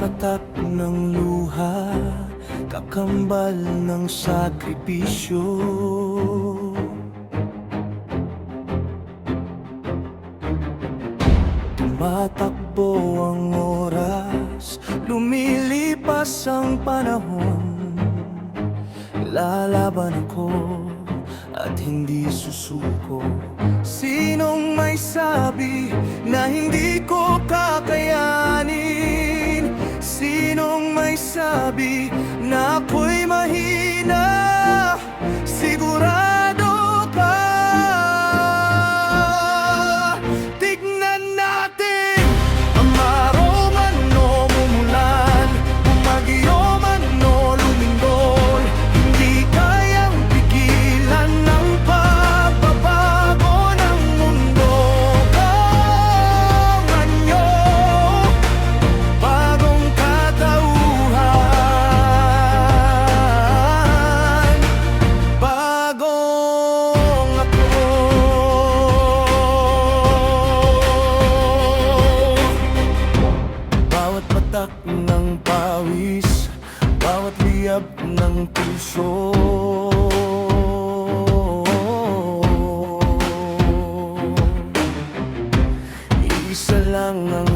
patak ng luha, kakambal ng sakripisyo. Tumatakbo ang oras, lumilipas ang panahon. Lalaban ako at hindi susuko. Sinong may sabi na hindi ko kakayanin? Sinong may sabi na ako'y mahina? Sigurado ka? Tignan natin, umaraw man o mumulan, bumagyo man o lumindol, hindi kayang pigilan ng pagbabago ng mundo. Kung anyo, bagong katauhan, bagong ako. Bawat patak ng pawis, bawat liyab ng puso, isa lang ang